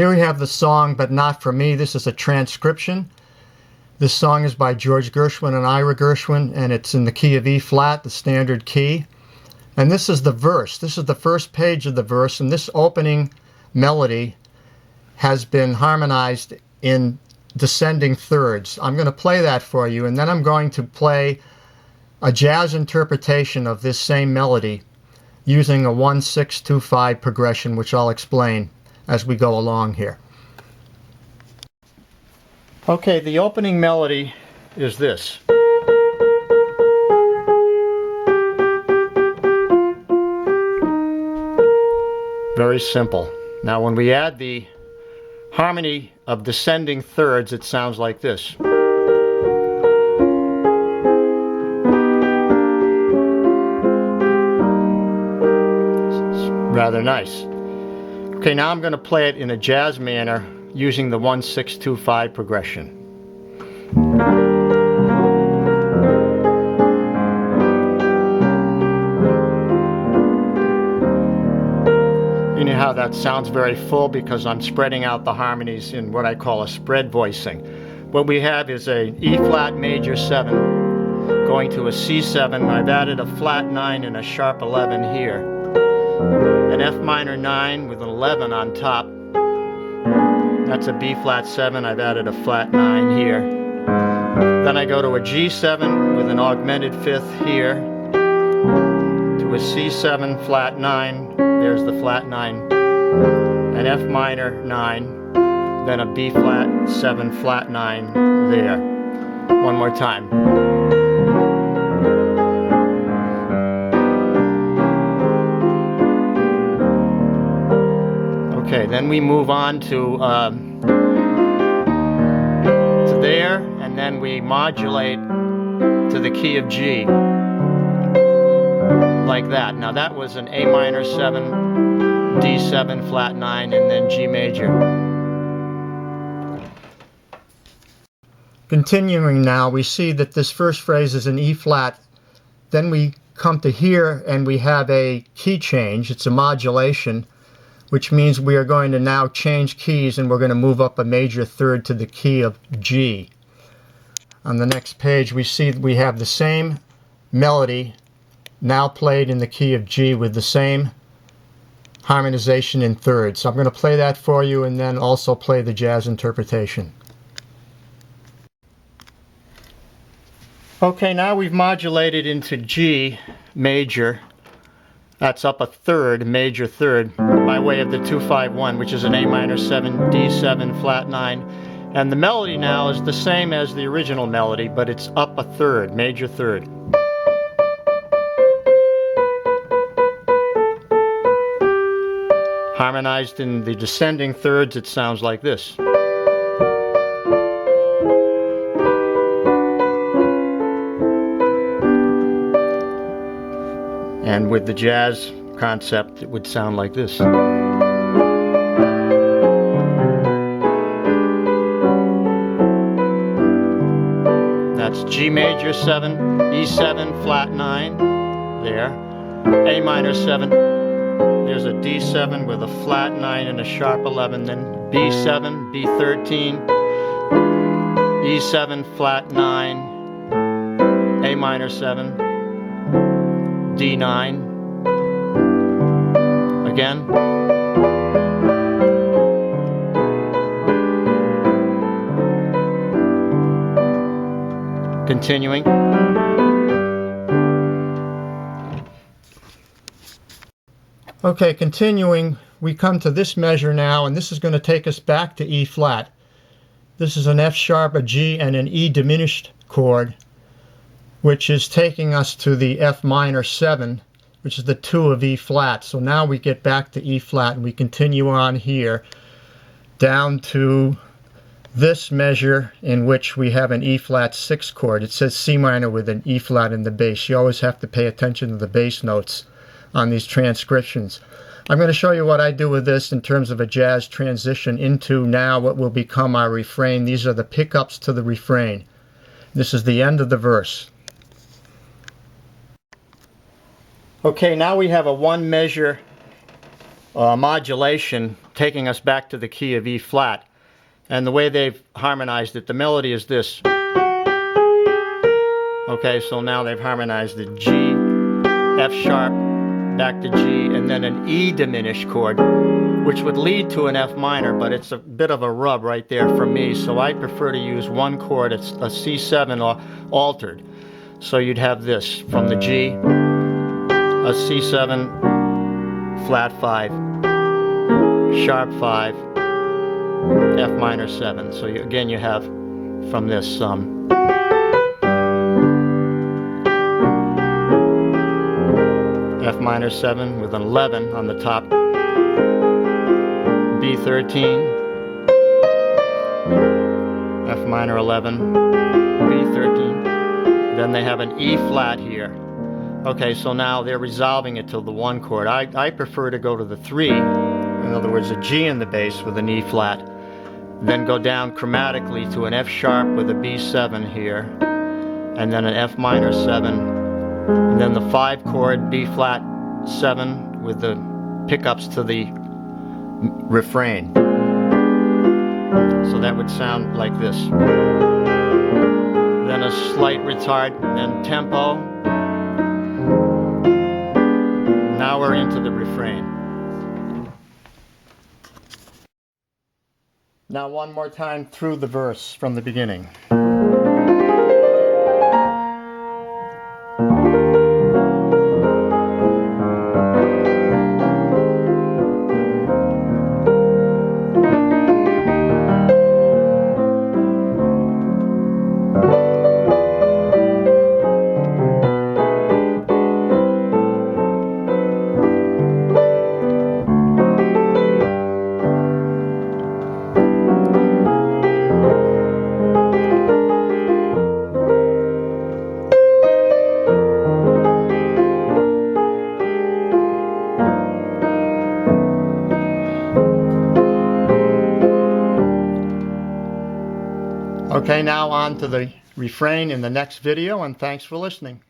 Here we have the song, but not from me. This is a transcription. This song is by George Gershwin and Ira Gershwin, and it's in the key of E flat, the standard key. And this is the verse. This is the first page of the verse, and this opening melody has been harmonized in descending thirds. I'm going to play that for you, and then I'm going to play a jazz interpretation of this same melody using a 1-6-2-5 progression, which I'll explain as we go along here. Okay, the opening melody is this. Very simple. Now when we add the harmony of descending thirds, it sounds like this. Rather nice. Okay, now I'm going to play it in a jazz manner using the 1-6-2-5 progression. You know how that sounds very full because I'm spreading out the harmonies in what I call a spread voicing. What we have is a E flat major 7 going to a C7. I've added a flat 9 and a sharp 11 here. An F minor 9 with an 11 on top. That's a B flat 7. I've added a flat 9 here. Then I go to a G7 with an augmented 5th here. To a C7 flat 9. There's the flat 9. An F minor 9. Then a B flat 7 flat 9 there. One more time. Okay, then we move on to there, and then we modulate to the key of G, like that. Now that was an A minor 7, D7 flat 9, and then G major. Continuing now, we see that this first phrase is an E flat. Then we come to here and we have a key change. It's a modulation, which means we are going to now change keys and we're going to move up a major third to the key of G. On the next page we see we have the same melody now played in the key of G with the same harmonization in thirds. So I'm going to play that for you and then also play the jazz interpretation. Okay, now we've modulated into G major. That's up a third, major third, by way of the 2-5-1, which is an A minor 7, D7 flat 9. And the melody now is the same as the original melody, but it's up a third, major third. Harmonized in the descending thirds, it sounds like this. And with the jazz concept, it would sound like this. That's G major 7, E7 flat 9, there. A minor 7, there's a D7 with a flat 9 and a sharp 11, then B7, B13, E7 flat 9, A minor 7, D9 again, continuing. Okay, continuing, we come to this measure now, and this is going to take us back to E flat. This is an F sharp, a G, and an E diminished chord, which is taking us to the F minor 7, which is the 2 of E flat. So now we get back to E flat and we continue on here down to this measure in which we have an E flat 6 chord. It says C minor with an E flat in the bass. You always have to pay attention to the bass notes on these transcriptions. I'm going to show you what I do with this in terms of a jazz transition into now what will become our refrain. These are the pickups to the refrain. This is the end of the verse. Okay, now we have a one measure modulation, taking us back to the key of E flat. And the way they've harmonized it, the melody is this. Okay, so now they've harmonized the G, F sharp, back to G, and then an E diminished chord, which would lead to an F minor, but it's a bit of a rub right there for me, so I prefer to use one chord, it's a C7 or altered. So you'd have this from the G, a C7, flat 5, sharp 5, F minor 7. So again you have from this F minor 7 with an 11 on the top, B13, F minor 11, B13, then they have an E flat here. Okay, so now they're resolving it to the 1 chord. I prefer to go to the 3, in other words a G in the bass with an E flat, then go down chromatically to an F sharp with a B7 here, and then an F minor 7, and then the 5 chord B flat 7 with the pickups to the refrain. So that would sound like this. Then a slight retard, then tempo. Now we're into the refrain. Now one more time through the verse from the beginning. Okay, now on to the refrain in the next video, and thanks for listening.